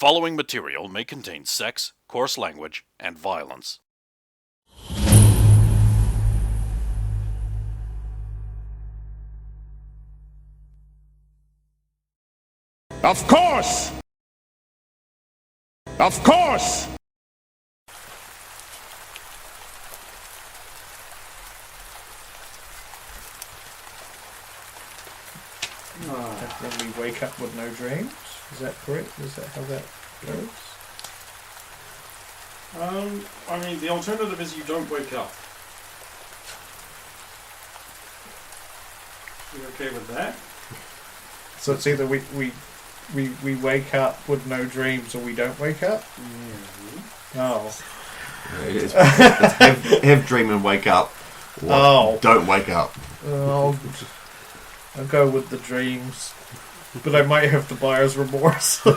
following material may contain sex, coarse language, and violence. Of course! Of course! When we wake up with no dreams? Is that correct? Is that how that goes? I mean, the alternative is you don't wake up. You okay with that? So it's either we wake up with no dreams or we don't wake up? Oh. It's have dream and wake up, or don't wake up. I'll go with the dreams. But I might have the buyer's remorse. Cake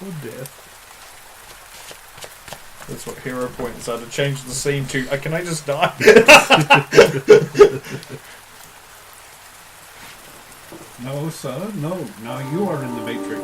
or death. That's what Hero points out. To change the scene to, can I just die? No, sir, no. Now you are in the Matrix.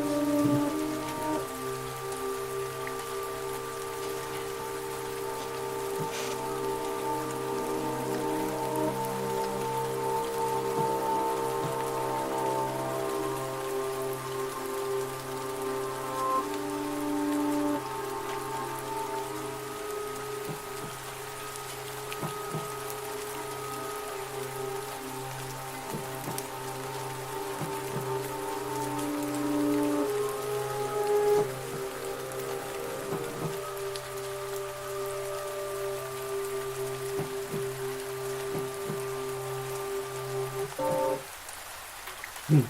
And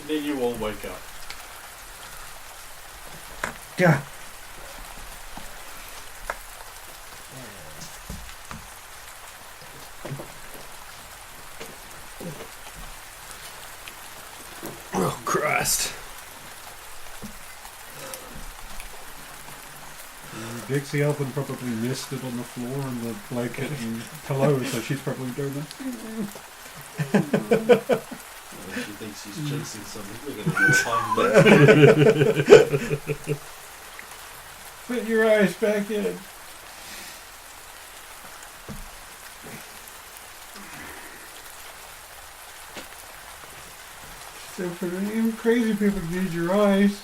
then you all wake up. Yeah. Oh, Christ. Dixie Elfin probably missed it on the floor and the blanket and pillow, so she's probably doing it. She thinks she's chasing something. We're going to find that. Put your eyes back in. So for you crazy people need your eyes.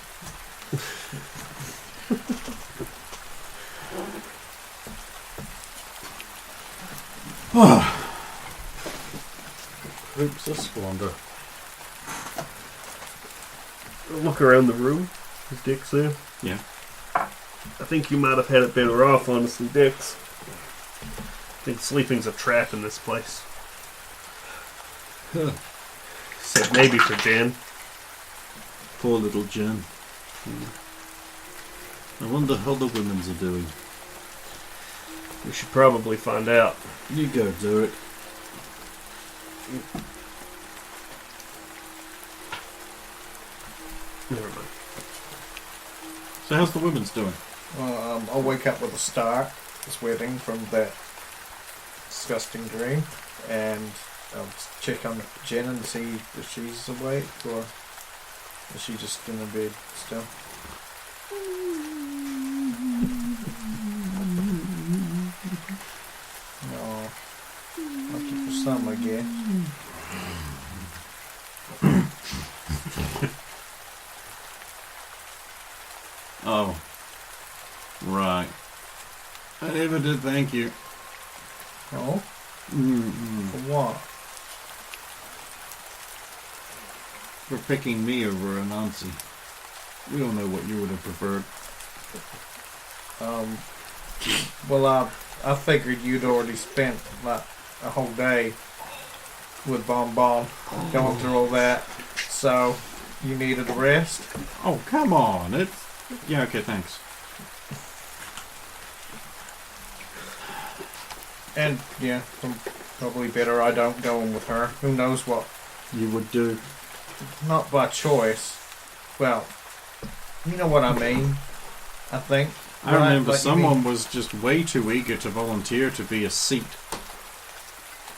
Oops, a squander. Look around the room. Is Dix there? Yeah. I think you might have had it better off, honestly, Dix. I think sleeping's a trap in this place. Huh. Said maybe for Jen. Poor little Jen. I wonder how the women's are doing. We should probably find out. You go do it. Never mind. So how's the women's doing? I'll wake up with a start, sweating from that disgusting dream, and I'll check on Jen and see if she's awake or is she just in the bed still. No, lucky for some, I guess. Oh. Right. I never did thank you. Oh? Mm-mm. For what? For picking me over Anansi. We all know what you would have preferred. Well, I figured you'd already spent like a whole day with Bon Bon going through all that, so you needed a rest. Oh, come on. Yeah, okay, thanks. And yeah, probably better I don't go in with her. Who knows what? You would do. Not by choice. Well, you know what I mean. I think. I remember someone was just way too eager to volunteer to be a seat.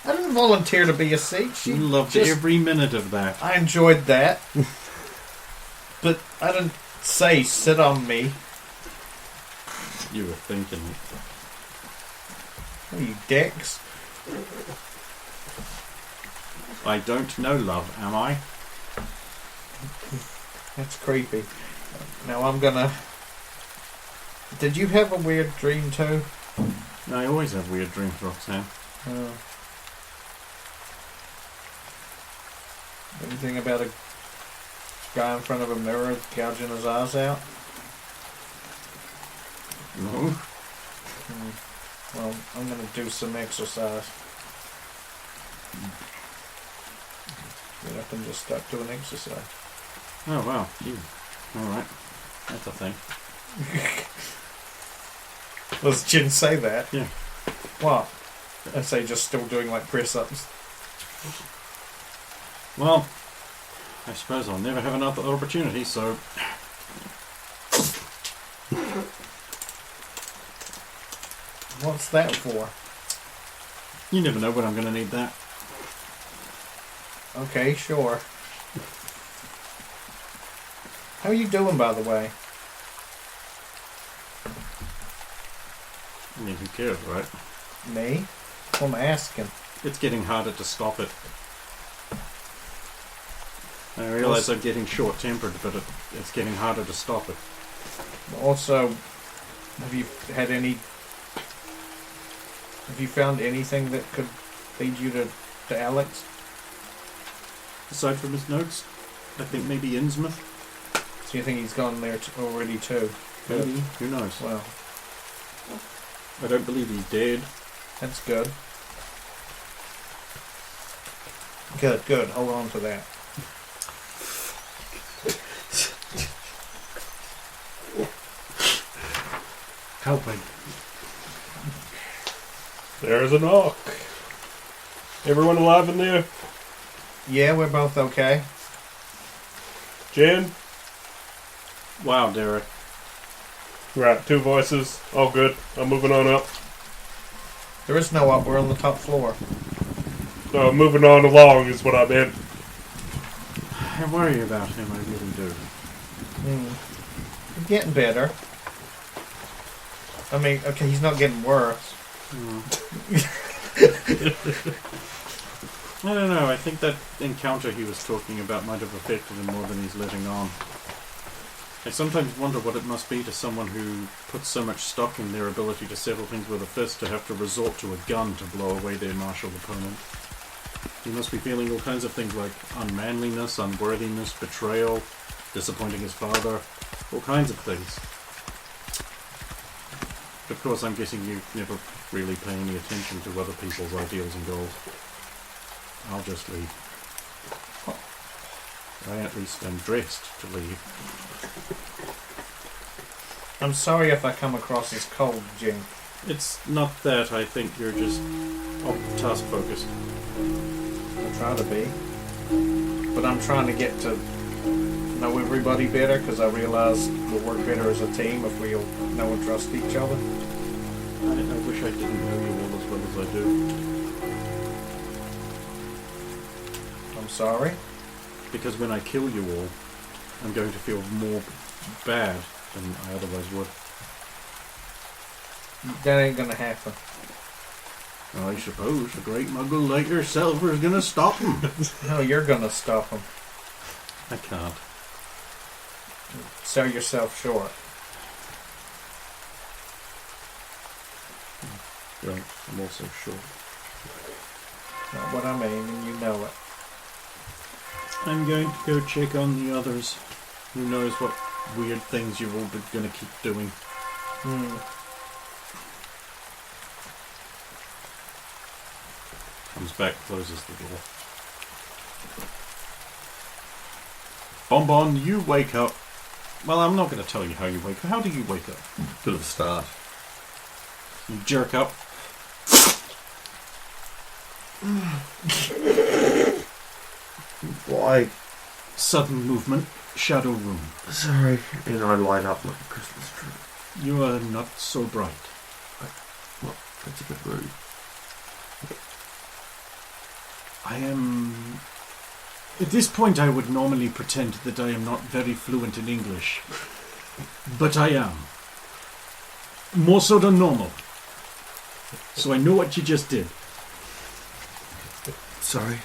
I didn't volunteer to be a seat. You loved every minute of that. I enjoyed that. But I didn't say sit on me. You were thinking it. What are you, dicks? I don't know, love, am I? That's creepy. Now I'm gonna... Did you have a weird dream too? I always have weird dreams, Roxanne. Anything about a guy in front of a mirror gouging his eyes out? No. Well, I'm gonna do some exercise. Get up and just start doing exercise. Oh, wow. You. Alright. That's a thing. Does Jin say that? Yeah. What? I say just still doing like press-ups. Well, I suppose I'll never have another opportunity, so... What's that for? You never know when I'm going to need that. Okay, sure. How are you doing, by the way? I mean, who cares, right? Me? I'm asking. It's getting harder to stop it. I realise I'm getting short-tempered, but it's getting harder to stop it. Also, have you had any... Have you found anything that could lead you to Alex? Aside from his notes, I think maybe Innsmouth. So you think he's gone there already too? Maybe. Who knows? Well, I don't believe he's dead. that's good. Good, good. Hold on to that. Helping. There's a knock. Everyone alive in there? Yeah, we're both okay. Jen? Wow, Derek. Right, 2 voices. All good. I'm moving on up. There is no up. We're on the top floor. Moving on along is what I meant. I worry about him, I really do. He's getting better. I mean, okay, he's not getting worse. I don't know, I think that encounter he was talking about might have affected him more than he's letting on. I sometimes wonder what it must be to someone who puts so much stock in their ability to settle things with a fist to have to resort to a gun to blow away their martial opponent. He must be feeling all kinds of things like unmanliness, unworthiness, betrayal, disappointing his father, all kinds of things. Of course, I'm guessing you never really pay any attention to other people's ideals and goals. I'll just leave. I at least am dressed to leave. I'm sorry if I come across as cold, Jim. It's not that, I think you're just task focused. I try to be. But I'm trying to get to know everybody better because I realize we'll work better as a team if we all know and trust each other. I wish I didn't know you all as well as I do. I'm sorry. Because when I kill you all, I'm going to feel more bad than I otherwise would. That ain't gonna happen. I suppose a great muggle like yourself is going to stop him. No, you're gonna stop him. I can't. Sell yourself short. Right, I'm also short. Not what I mean, and you know it. I'm going to go check on the others. Who knows what weird things you're all going to keep doing. Comes back, closes the door. Bonbon, you wake up. Well, I'm not going to tell you how you wake up. How do you wake up? Bit of a start. You jerk up. Why? Sudden movement. Shadow room. Sorry. And I light up like a Christmas tree. You are not so bright. Well, that's a bit rude. I am... At this point I would normally pretend that I am not very fluent in English. But I am. More so than normal. So I know what you just did. Sorry.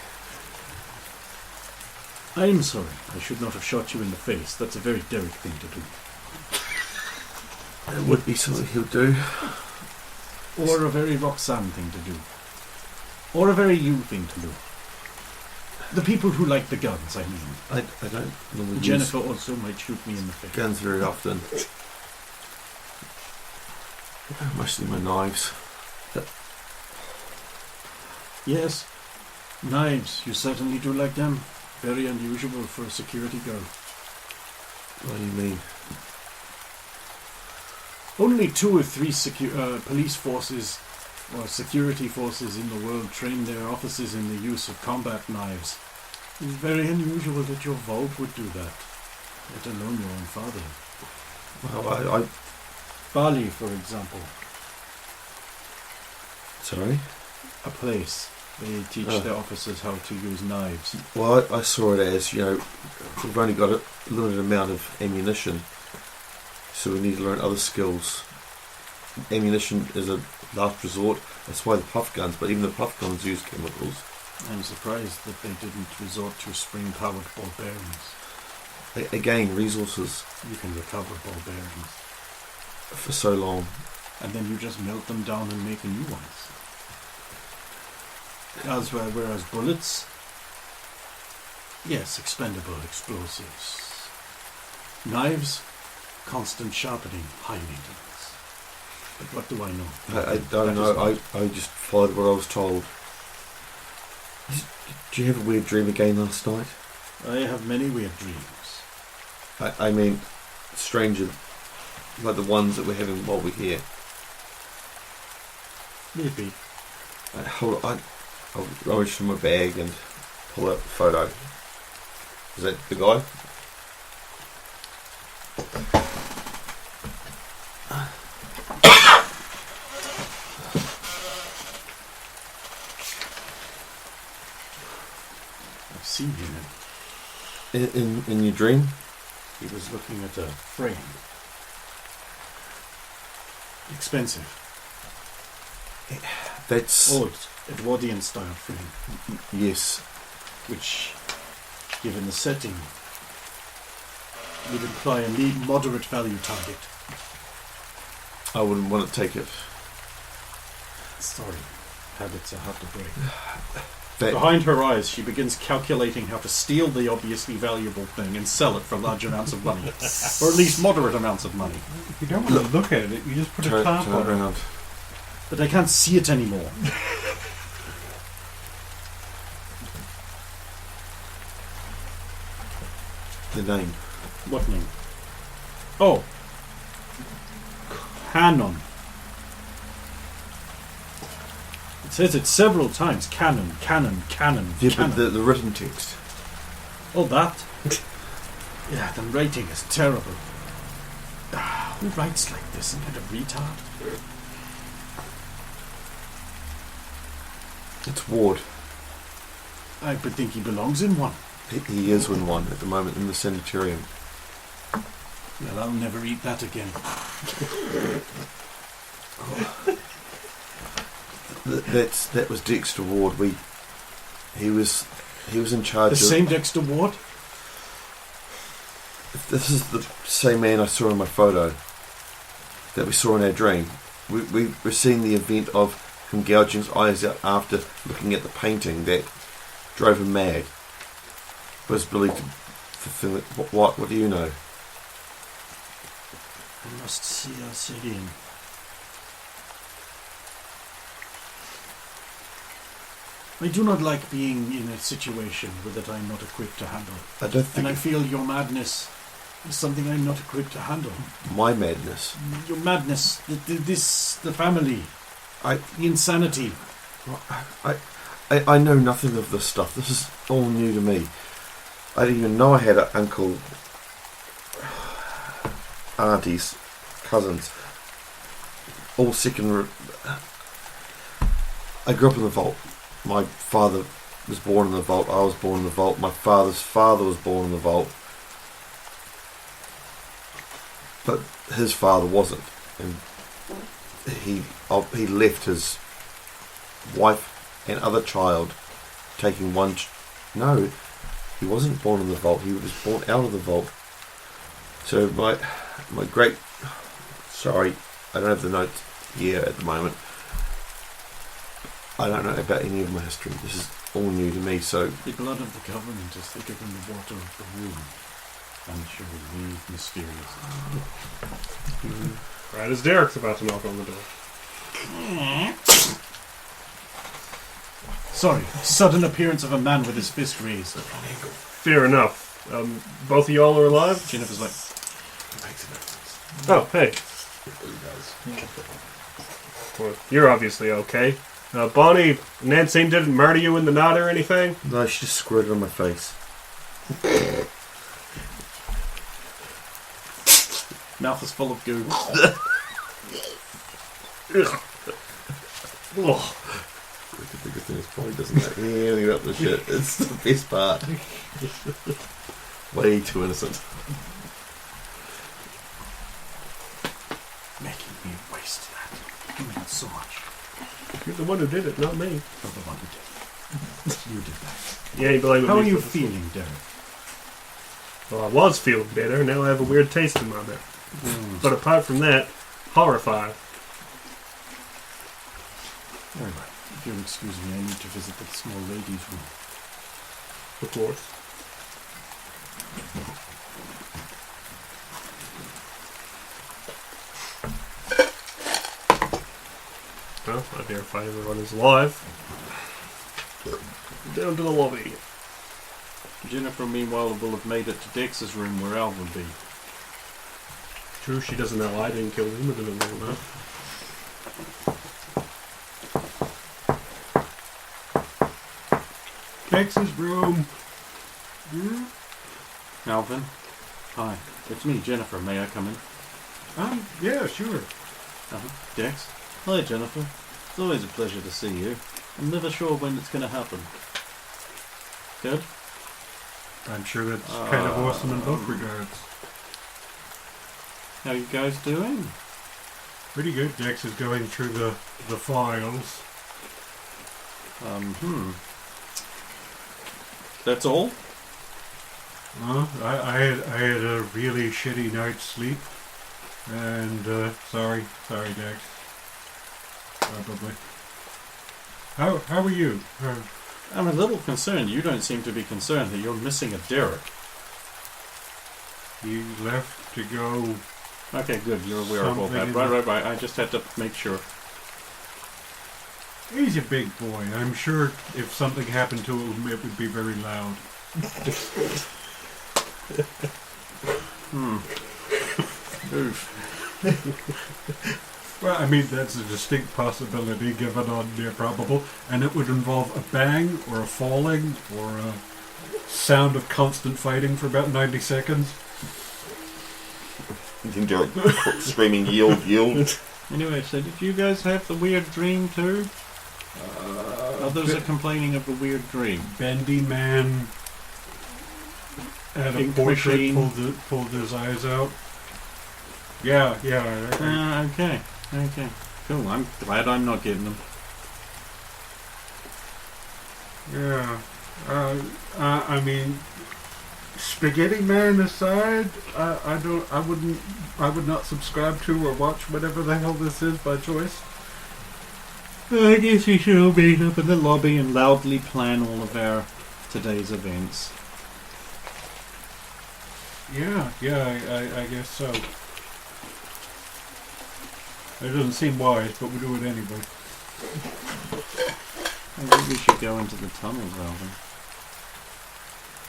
I am sorry. I should not have shot you in the face. That's a very Derek thing to do. It would be something he'll do. Or a very Roxanne thing to do. Or a very you thing to do. The people who like the guns, I mean. I don't normally Jennifer use also might shoot me in the face. guns very often. Mostly my knives. Yes. Knives. You certainly do like them. Very unusual for a security guard. What do you mean? Only 2 or 3 police forces or security forces in the world train their officers in the use of combat knives. It's very unusual that your vault would do that, let alone your own father. Well, I Bali, for example, sorry. a place. They teach their officers how to use knives. Well, I saw it as, we've only got a limited amount of ammunition, so we need to learn other skills. Ammunition is a last resort. That's why the puff guns, but even the puff guns use chemicals. I'm surprised that they didn't resort to spring-powered ball bearings. Again, resources You can recover ball bearings, for so long. and then you just melt them down and make new ones. Whereas bullets, yes, expendable explosives. Knives, constant sharpening, high maintenance. But what do I know? I don't know. I just followed what I was told. Did you have a weird dream again last night? I have many weird dreams. I mean, stranger, like the ones that we're having while we're here. Maybe. Hold on, I'll rummage from my bag and pull out the photo. Is that the guy? I've seen him. In your dream? He was looking at a frame. Expensive. That's Old, Edwardian style frame. yes. Which, given the setting, would imply a moderate value target. I wouldn't want to take it. Sorry, habits are hard to break. That Behind her eyes, she begins calculating how to steal the obviously valuable thing and sell it for large amounts of money. Or at least moderate amounts of money. If you don't want to look at it, you just put a turn tarp on it. around. But I can't see it anymore. The name. What name? Oh. Canon. It says it several times. Canon, canon, canon, Yeah, canon. but the written text. Oh, that? Yeah, the writing is terrible. Who writes like this? Some kind of retard? It's Ward. I would think he belongs in one. He is in one at the moment in the sanitarium. Well, I'll never eat that again. That was Dexter Ward. He was in charge The of. same Dexter Ward? This is the same man I saw in my photo that we saw in our dream. We're seeing the event of him gouging his eyes out after looking at the painting that drove him mad. Was believed to fulfill it. What do you know? I must see Alcidian. I do not like being in a situation that I'm not equipped to handle. I don't think And I feel your madness is something I'm not equipped to handle. my madness. Your madness, the family, the insanity. I know nothing of this stuff. This is all new to me. I didn't even know I had an uncle, aunties, cousins, all second. I grew up in the vault. My father was born in the vault. I was born in the vault. My father's father was born in the vault. But his father wasn't. And he left his wife and other child taking one... No, he wasn't born in the vault. He was born out of the vault. So my great... Sorry, I don't have the notes here at the moment. I don't know about any of my history. This is all new to me, so... The blood of the Covenant is thicker than the water of the womb. Unsurely mysterious. Right as Derek's about to knock on the door. Sorry, sudden appearance of a man with his fist raised. Fair enough. Both of y'all are alive? Jennifer's like, Oh, hey. Well, you're obviously okay. Bonnie, Nancine didn't murder you in the night or anything? No, she just squirted on my face. mouth is full of goo. Oh. The biggest thing is probably doesn't know anything about the shit. It's the best part. Way too innocent. Making me waste that. You mean so much. You're the one who did it, not me. You're the one who did it. You did that. Yeah, you blame me. How are you feeling, Derek? Well, I was feeling better. Now I have a weird taste in my mouth. But apart from that, horrified. Very well. If you'll excuse me, I need to visit the small lady's room. Of course. Well, I verify everyone is alive. Down to the lobby. Jennifer, meanwhile, will have made it to Dex's room where Al will be. True, she doesn't know I didn't kill him within a long enough. Dex's room. Alvin? Hi. It's me, Jennifer. May I come in? Yeah, sure. Dex? Hi, Jennifer. It's always a pleasure to see you. I'm never sure when it's going to happen. Good? I'm sure that's kind of awesome in both regards. How you guys doing? Pretty good. Dex is going through the files. That's all? I had a really shitty night's sleep, and sorry Dex. Probably. How are you? I'm a little concerned. You don't seem to be concerned that you're missing a Derek. He left to go. Okay, good. You're aware of all that. Something Right. I just had to make sure. He's a big boy. I'm sure if something happened to him, it would be very loud. Oof. Well, I mean, that's a distinct possibility given on near probable, and it would involve a bang or a falling or a sound of constant fighting for about 90 seconds. You can do it screaming, yield. Anyway, so did you guys have the weird dream too? Others are complaining of the weird dream. Bendy man at a Pink portrait machine. pulled his eyes out. Yeah. Okay. Cool. I'm glad I'm not getting them. Yeah. I mean, Spaghetti Man aside, I would not subscribe to or watch whatever the hell this is by choice. I guess we should all meet up in the lobby and loudly plan all of our today's events. Yeah, I guess so. It doesn't seem wise, but we'll do it anyway. I think we should go into the tunnels, Alvin.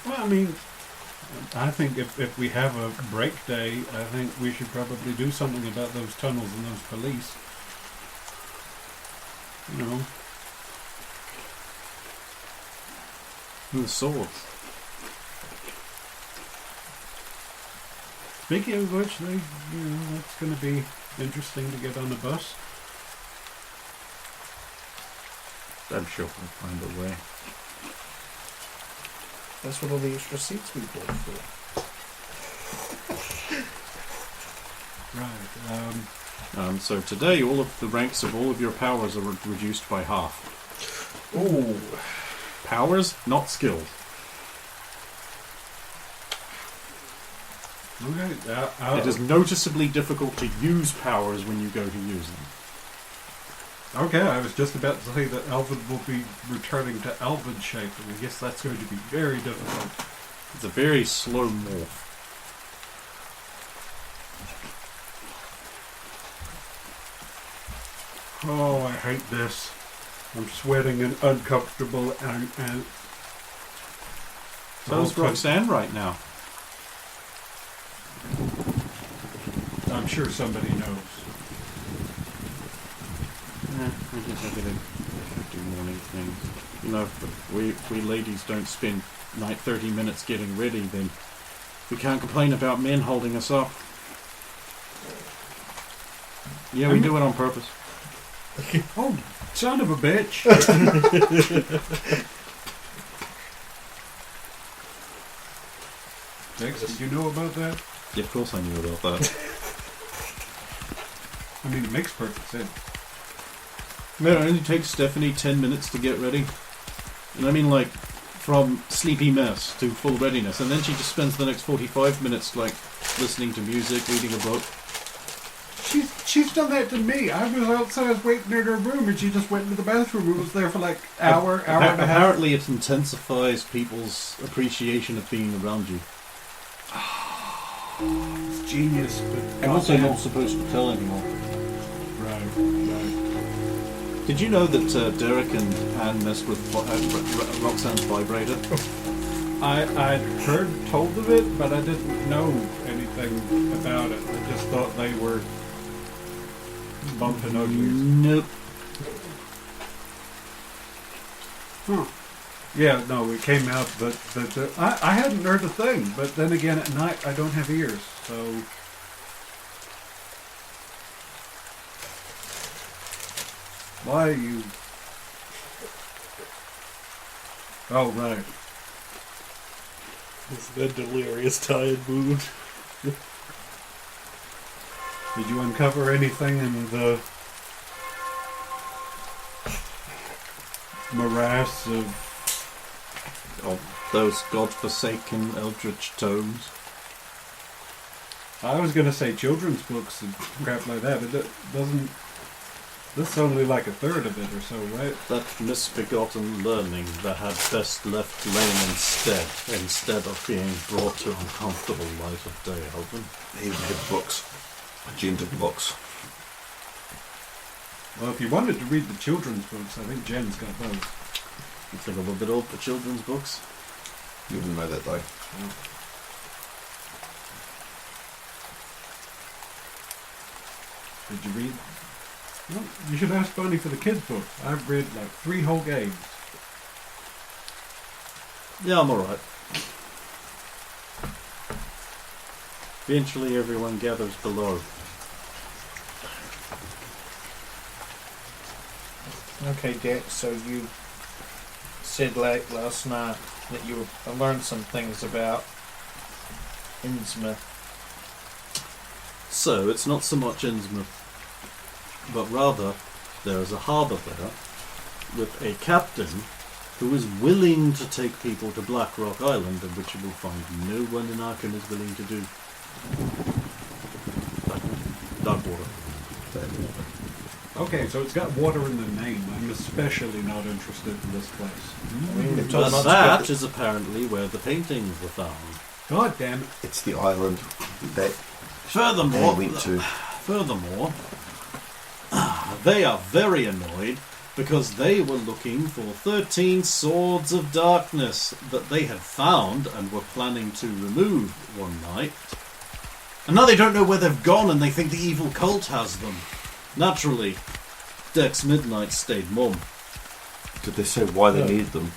Well, I mean, I think if we have a break day, I think we should probably do something about those tunnels and those police. You know. And the swords. Speaking of which, that's going to be interesting to get on the bus. I'm sure we'll find a way. That's what all the extra seats we bought for. Right. So today, all of the ranks of all of your powers are reduced by half. Ooh. Powers, not skills. Okay. It is noticeably difficult to use powers when you go to use them. Okay, I was just about to say that Elvin will be returning to Elvin shape, and I guess that's going to be very difficult. It's a very slow morph. Oh, I hate this. I'm sweating and uncomfortable and So's Roxanne right now. I'm sure somebody knows. I guess I gotta do morning things. You know, if we ladies don't spend like 30 minutes getting ready, then we can't complain about men holding us up. Yeah, we do it on purpose. Oh, son of a bitch. Dex, did you know about that? Yeah, of course I knew about that. I mean, it makes perfect sense. Man, it only takes Stephanie 10 minutes to get ready. And I mean, like, from sleepy mess to full readiness. And then she just spends the next 45 minutes, like, listening to music, reading a book. She's done that to me. I was outside waiting in her room, and she just went into the bathroom and was there for like hour and a half. Apparently it intensifies people's appreciation of being around you. It's genius, but I'm also not supposed to tell anyone. Right. Did you know that Derek and Anne messed with Roxanne's vibrator? I'd heard told of it, but I didn't know anything about it. I just thought they were bumping uglies. Nope. Huh. Yeah, no, it came out that I hadn't heard a thing, but then again at night I don't have ears, so... Why are you... Oh, right. This is a delirious tired mood. Did you uncover anything in the morass of those godforsaken eldritch tomes? I was going to say children's books and crap like that, but that doesn't... This is only like a third of it or so, right? That misbegotten learning that had best left laying instead of being brought to uncomfortable light of day, Alvin. He even had books. Agenda books. Well, if you wanted to read the children's books, I think Jen's got those. You think I'm a bit old for children's books? You wouldn't know that though. Did you read? Well, you should ask Bonnie for the kids' book. I've read like 3 whole games. Yeah, I'm alright. Eventually everyone gathers below. Okay, Dick, so you said late last night that you learned some things about Innsmouth. So, it's not so much Innsmouth, but rather there is a harbour there with a captain who is willing to take people to Black Rock Island, and which you will find no one in Arkham is willing to do. Dark water. Okay, so it's got water in the name. I'm especially not interested in this place. But that is apparently where the paintings were found. God damn it. It's the island that Furthermore, they went to. They are very annoyed because they were looking for 13 swords of darkness that they had found and were planning to remove one night. And now they don't know where they've gone and they think the evil cult has them. Naturally, Dex Midnight stayed mum. Did they say why they needed them?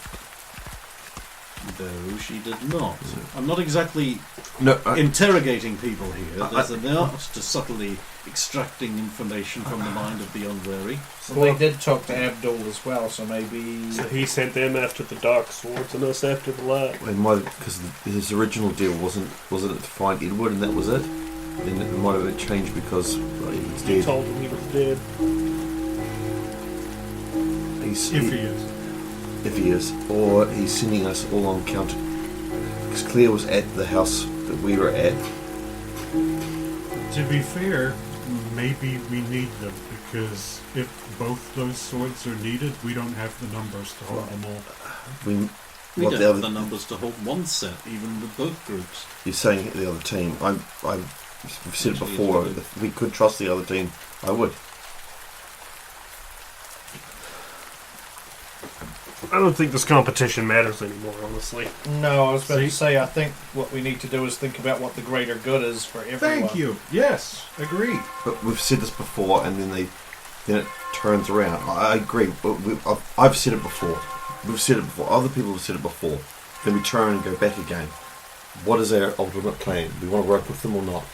No, she did not. I'm not exactly No, interrogating people here. There's an art to subtly extracting information from the mind of the unwary. So they did talk to Abdul as well, so maybe... So he sent them after the dark swords and us after the light. because his original deal wasn't it to find Edward and that was it. Then it might have been changed because he was He dead. told him he was dead. If he is, or he's sending us all on counter. Because Claire was at the house that we were at. To be fair, maybe we need them, because if both those swords are needed, we don't have the numbers to hold them all. We What don't the have other- the numbers to hold one set, even with both groups. You're saying the other team. We've said it before. If we could trust the other team, I would. I don't think this competition matters anymore, honestly. No, I was about to say, I think what we need to do is think about what the greater good is for everyone. Thank you. Yes, agreed. But we've said this before, and then it turns around. I agree, but I've said it before. We've said it before. Other people have said it before. Then we turn and go back again. What is our ultimate plan? Do we want to work with them or not?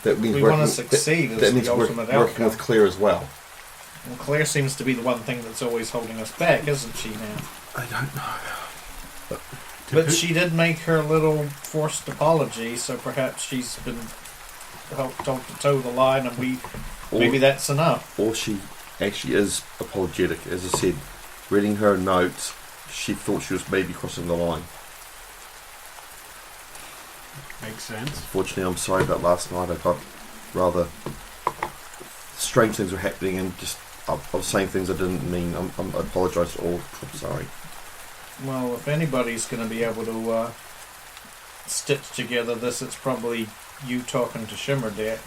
That means We want to succeed is That means the ultimate working outcome. with Claire as well. Well, Claire seems to be the one thing that's always holding us back, isn't she now? I don't know. But she did make her little forced apology, so perhaps she's been told to toe the line, and maybe that's enough. Or she actually is apologetic. As I said, reading her notes, she thought she was maybe crossing the line. Makes sense. Unfortunately, I'm sorry about last night. I got rather strange things were happening, and just I was saying things I didn't mean. I apologise to all. I'm sorry. Well, if anybody's going to be able to stitch together this, it's probably you talking to Shimmerdex.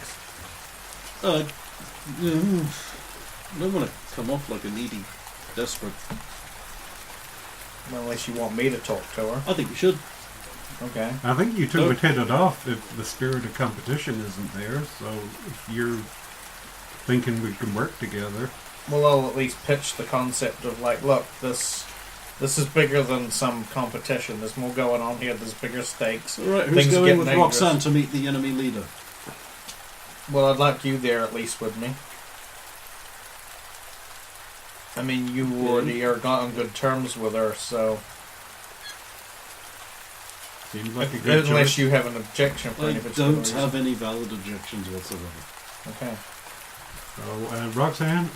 I don't want to come off like a needy, desperate. Well, unless you want me to talk to her. I think we should. Okay. I think you two would hit it off if the spirit of competition isn't there, so if you're thinking we can work together. Well, I'll at least pitch the concept of, like, look, this is bigger than some competition. There's more going on here. There's bigger stakes. Alright, who's Things are going getting with dangerous. Roxanne to meet the enemy leader? Well, I'd like you there at least with me. I mean, you already are on good terms with her, so... Seems like a good Unless choice. you have an objection for I any particular don't reason. have any valid objections whatsoever. Okay. So, Roxanne,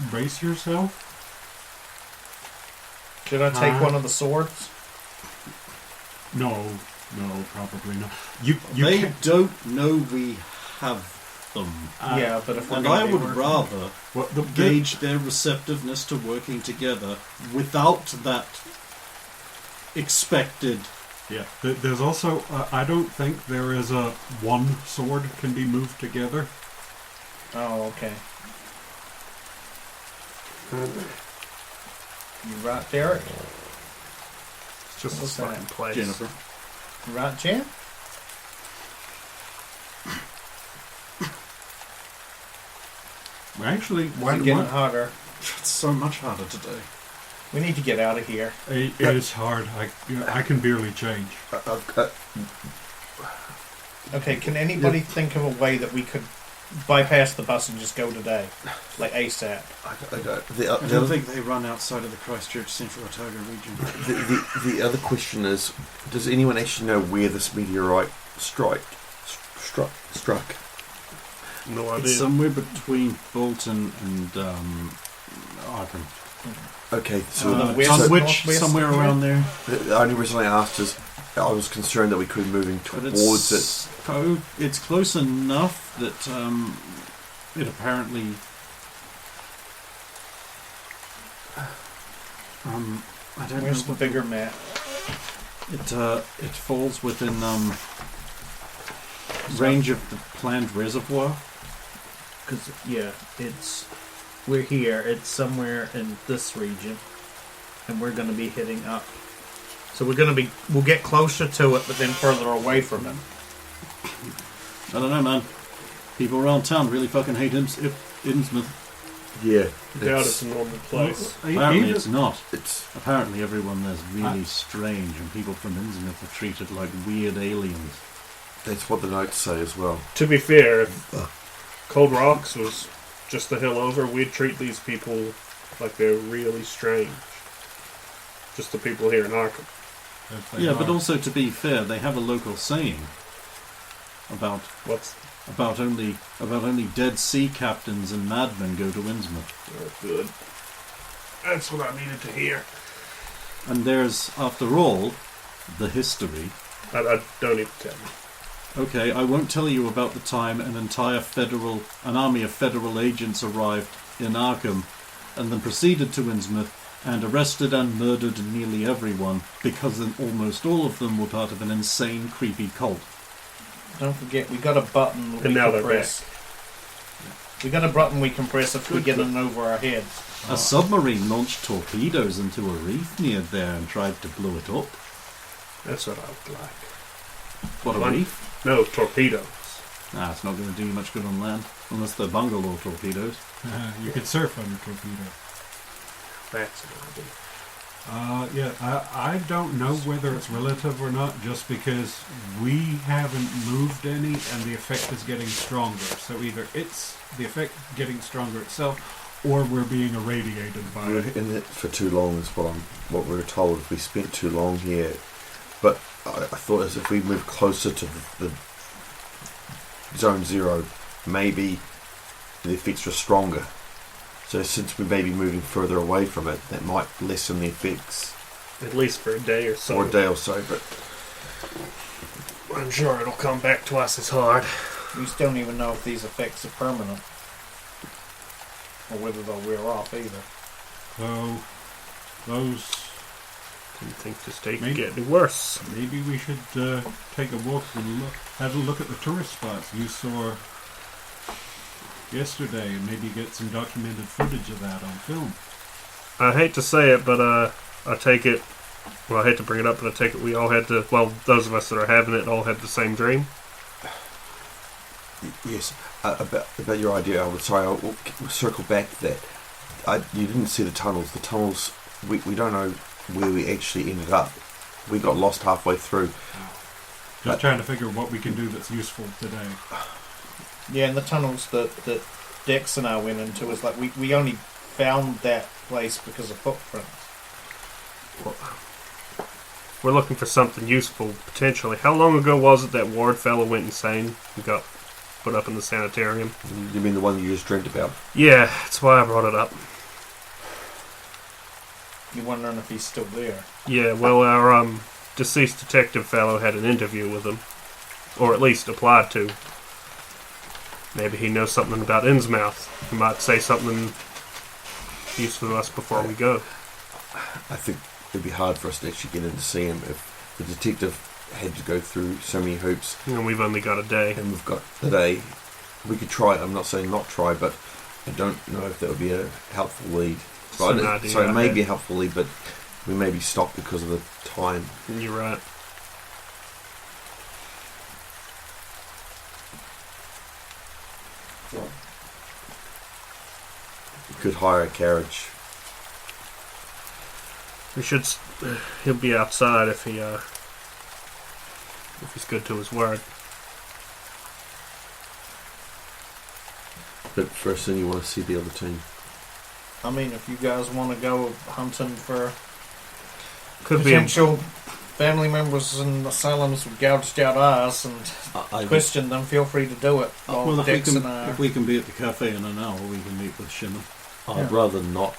brace yourself. Should I take one of the swords? No, probably not. You They can't. don't know we have them. Yeah, but if we're And going I to would working... rather What, gauge their receptiveness to working together without that expected. Yeah, there's also, I don't think there is a one sword can be moved together. Oh, okay. You right, Derek? It's just What's a fucking that? place. Jennifer. You right, Jan? Actually, why, It's getting hotter. It's so much harder today. We need to get out of here. it is hard. I can barely change. Okay, can anybody think of a way that we could bypass the bus and just go today? Like ASAP. I don't. I don't think they run outside of the Christchurch Central Otago region. The other question is, does anyone actually know where this meteorite struck? No idea. It's somewhere between Bolton and Arkham. Okay, so, Northwest, Somewhere around there. the only reason I asked is I was concerned that we could be moving But towards it. it's close enough that it apparently. I don't Where's know. the bigger map? It falls within range of the planned reservoir. Because, yeah, we're here. It's somewhere in this region. And we're going to be hitting up. So we'll get closer to it, but then further away from it. I don't know, man. People around town really fucking hate Innsmouth. Yeah, I doubt it's a normal place. Apparently it's not. It's Apparently everyone there's really strange, and people from Innsmouth are treated like weird aliens. That's what the notes say as well. To be fair, if Cold Rocks was just the hill over, we'd treat these people like they're really strange. Just the people here in Arkham. If they Yeah, but are. also to be fair, they have a local saying about What's only dead sea captains and madmen go to Innsmouth. good? That's what I needed to hear. And there's, after all, the history. I don't need to tell me. Okay, I won't tell you about the time an army of federal agents arrived in Arkham and then proceeded to Innsmouth and arrested and murdered nearly everyone because almost all of them were part of an insane, creepy cult. Don't forget, we got a button we And now can they're press. We got a button we can press if we get in over our heads. A submarine launched torpedoes into a reef near there and tried to blow it up. That's what I would like. What, a One- reef? No, torpedoes. Nah, it's not going to do you much good on land, unless they're bungalow torpedoes. You could surf on a torpedo. That's an idea. I don't know whether it's relative or not, just because we haven't moved any and the effect is getting stronger. So either it's the effect getting stronger itself, or we're being irradiated by We were it. in it for too long is what we were told. If we spent too long here, but I thought as if we moved closer to the zone zero, maybe the effects were stronger. So since we may be moving further away from it, that might lessen the effects At least for a day or so. for a day or so. But I'm sure it'll come back to us as hard. We still don't even know if these effects are permanent. Or whether they'll wear off either. So those, Didn't think this day could Maybe. get any worse. maybe we should take a walk and have a look at the tourist spots you saw yesterday, and maybe get some documented footage of that on film. I hate to say it, but I take it. Well, I hate to bring it up, but I take it we all had to. Well, those of us that are having it all had the same dream. yes, about your idea, I would sorry. I'll circle back to that. You didn't see the tunnels. The tunnels. We don't know where we actually ended up. We got lost halfway through. Just trying to figure what we can do that's useful today. Yeah, and the tunnels that Dex and I went into was like we only found that place because of footprints. We're looking for something useful, potentially. How long ago was it that Ward fellow went insane and got put up in the sanitarium? You mean the one you just dreamt about? Yeah, that's why I brought it up. You're wondering if he's still there. Yeah, well, our deceased detective fellow had an interview with him. Or at least applied to. Maybe he knows something about Innsmouth. He might say something useful to us before we go. I think it'd be hard for us to actually get in to see him if the detective had to go through so many hoops, And we've only got a day. and we've got the day. We could try it. I'm not saying not try, but I don't know if that would be a helpful lead. So, It's an idea so it I may had. be a helpful lead, but we may be stopped because of the time. You're right. We could hire a carriage. We should. He'll be outside if he's good to his word. But first thing you want to see the other team. I mean, if you guys want to go hunting for Could be. A, potential family members in asylums with gouged out eyes and I question them, feel free to do it. While Well, Dex and I if we can be at the cafe in an hour, we can meet with Shimmer. I'd rather not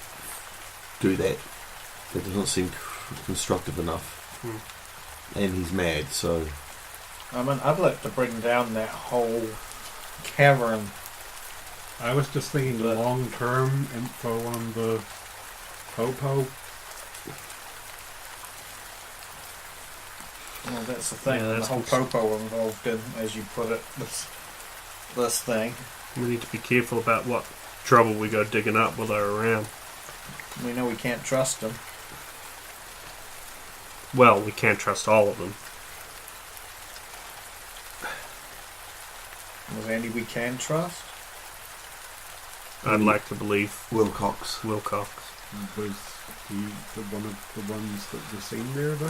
do that. That doesn't seem constructive enough. And he's mad, so I mean, I'd like to bring down that whole cavern. I was just thinking But- long-term info on the Popo. Well, that's the thing. Yeah, the that's whole what's- popo involved in, as you put it, this thing. we need to be careful about what trouble we go digging up while they're around. We know we can't trust them. Well, we can't trust all of them. Was Andy we can trust? I'd like to believe Wilcox. Wilcox. Was One of the ones that was seen there, though?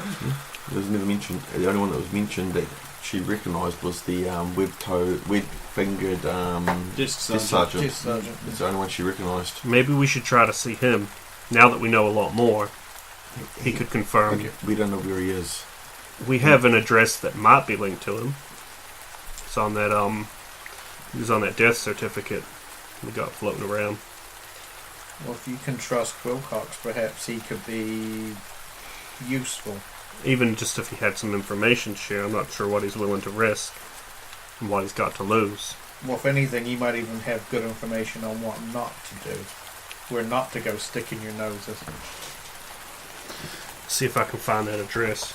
It was never mentioned. The only one that was mentioned that she recognised was the web-fingered Desk sergeant. Yes, Sergeant. It's the only one she recognised. Maybe we should try to see him. Now that we know a lot more, he could confirm. Okay, we don't know where he is. We have an address that might be linked to him. It's on that he was on that death certificate we got floating around. Well, if you can trust Wilcox, perhaps he could be useful. Even just if he had some information to share, I'm not sure what he's willing to risk and what he's got to lose. Well, if anything, you might even have good information on what not to do. Where not to go sticking your noses. See if I can find that address.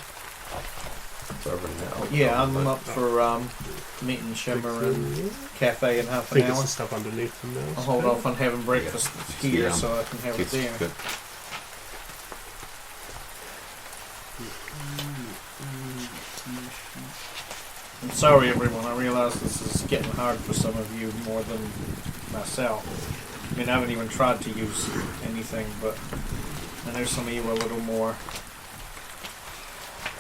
It's over now. Yeah, I'm up for meeting Shimmer and Cafe in I half an think it's hour. the stuff underneath them now. I'll hold off on having breakfast here Yeah. so I can have it It's there. good. I'm sorry, everyone. I realize this is getting hard for some of you more than myself. I mean, I haven't even tried to use anything, but I know some of you are a little more,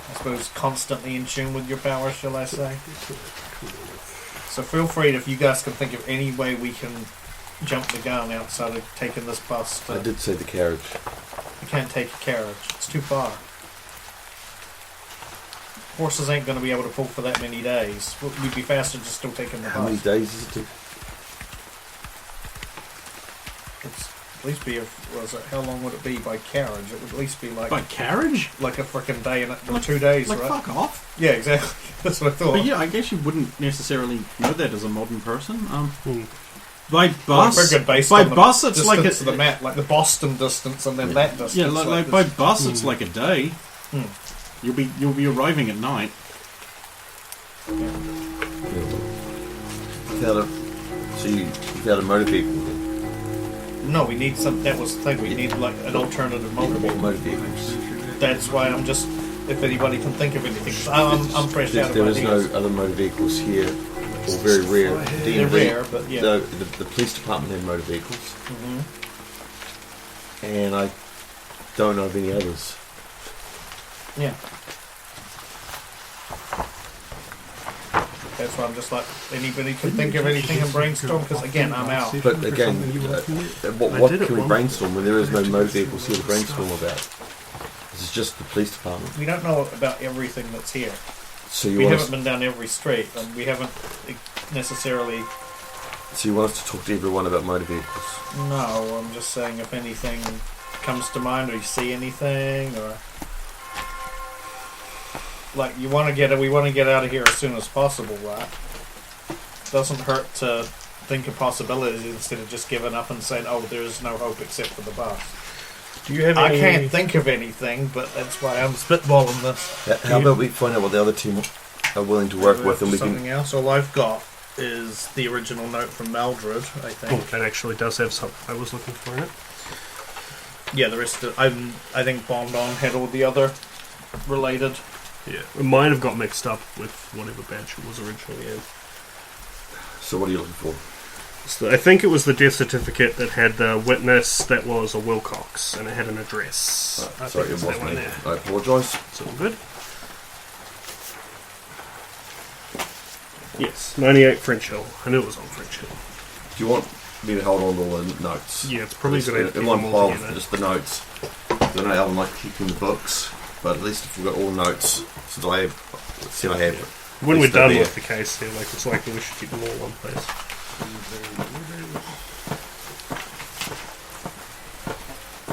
I suppose, constantly in tune with your powers, shall I say. So feel free, if you guys can think of any way we can jump the gun outside of taking this bus to... I did say the carriage. You can't take a carriage. It's too far. Horses ain't going to be able to pull for that many days. We'd be faster just still taking the How bus. many days is it? It's at least be how long would it be by carriage? It would at least be like By carriage? a frickin' day and 2 days, Like, right? fuck off. Yeah, exactly. That's what I thought. But yeah, I guess you wouldn't necessarily know that as a modern person. By Well, bus, we're good based by on the bus, it's like distance of the map, like the Boston distance, and then that distance. yeah, like by this. bus, it's like a day. Hmm. You'll be arriving at night. Without a motor vehicle. No, we need some. That was the thing. We need like an alternative motor vehicle. Motor vehicles. That's why I'm just. If anybody can think of anything, 'cause I'm fresh out of There is ideas. no other motor vehicles here, or very rare. They're DMV, rare, but yeah. the police department have motor vehicles, and I don't know of any others. Yeah. That's why I'm just like, anybody can think of anything and brainstorm, because again, I'm out. But again, what I did it can we once. brainstorm when there is no motor vehicles here to brainstorm about? This is just the police department. We don't know about everything that's here. So you We want haven't us, been down every street, and we haven't necessarily... so you want us to talk to everyone about motor vehicles? No, I'm just saying if anything comes to mind, or you see anything, or... Like, we want to get out of here as soon as possible, right? Doesn't hurt to think of possibilities instead of just giving up and saying, oh, there's no hope except for the bus. Do you have I any... can't think of anything, but that's why I'm spitballing this. How about we find out what the other team are willing to work with, and we Something can. else. All I've got is the original note from Maldred, I Oh, think. that actually does have something I was looking for in it. Yeah, the rest of... I think Bombed On had all the other related... Yeah, it might have got mixed up with whatever batch it was originally in. So what are you looking for? So I think it was the death certificate that had the witness that was a Wilcox, and it had an address. I Sorry, think it it's was that one me. there. I apologise. It's all good. Yes, 98 French Hill. I knew it was on French Hill. Do you want me to hold on to all the notes? Yeah, it's probably Just good to in keep one them all pile, together. just the notes. I know Alan likes keeping the books, but at least if we've got all the notes, since I said I have. When we're At least they're done there. with the case here, like, it's likely we should keep them all in one place.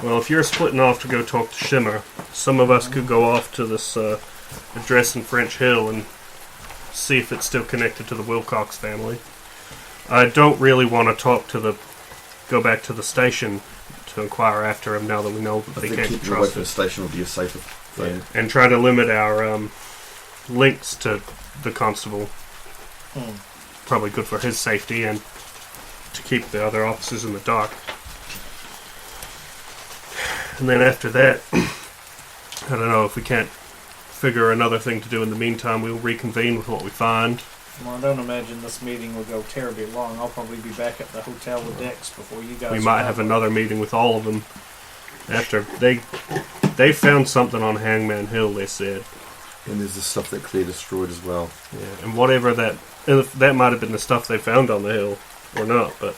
Well, if you're splitting off to go talk to Shimmer, some of us could go off to this address in French Hill and see if it's still connected to the Wilcox family. I don't really want to go back to the station to inquire after him now that we know that I they think can't be keeping away from the trusted. station would be a safer thing. And try to limit our links to the constable. Probably good for his safety and to keep the other officers in the dark. And then after that, I don't know, if we can't figure another thing to do in the meantime, we'll reconvene with what we find. Well, I don't imagine this meeting will go terribly long. I'll probably be back at the hotel with Dex before you guys... We might have another meeting with all of them After they found something on Hangman Hill, they said. And there's the stuff that Claire destroyed as well. Yeah, and whatever that might have been the stuff they found on the hill, or not, but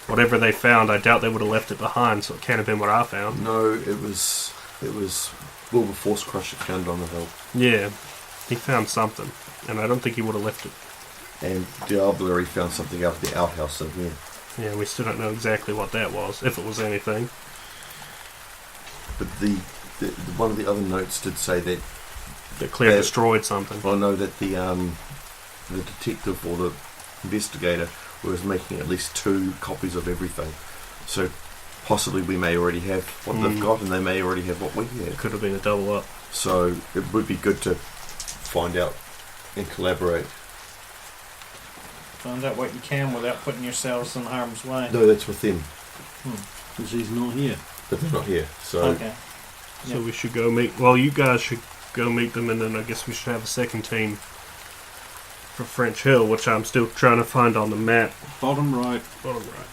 whatever they found, I doubt they would have left it behind, so it can't have been what I found. No, it was Wilbur Force Crusher found on the hill. Yeah, he found something, and I don't think he would have left it. And Diablerie found something out of the outhouse in here. Yeah, we still don't know exactly what that was, if it was anything. But the one of the other notes did say that Claire destroyed something. I know that the detective or the investigator was making at least 2 copies of everything. So possibly we may already have what they've got, and they may already have what we have. Could have been a double up. So it would be good to find out and collaborate. Find out what you can without putting yourselves in harm's way. No, that's with them. Because he's not here. But they're not here. So Okay. So we should go meet. Well, you guys should go meet them, and then I guess we should have a second team for French Hill, which I'm still trying to find on the map. Bottom right. Bottom right.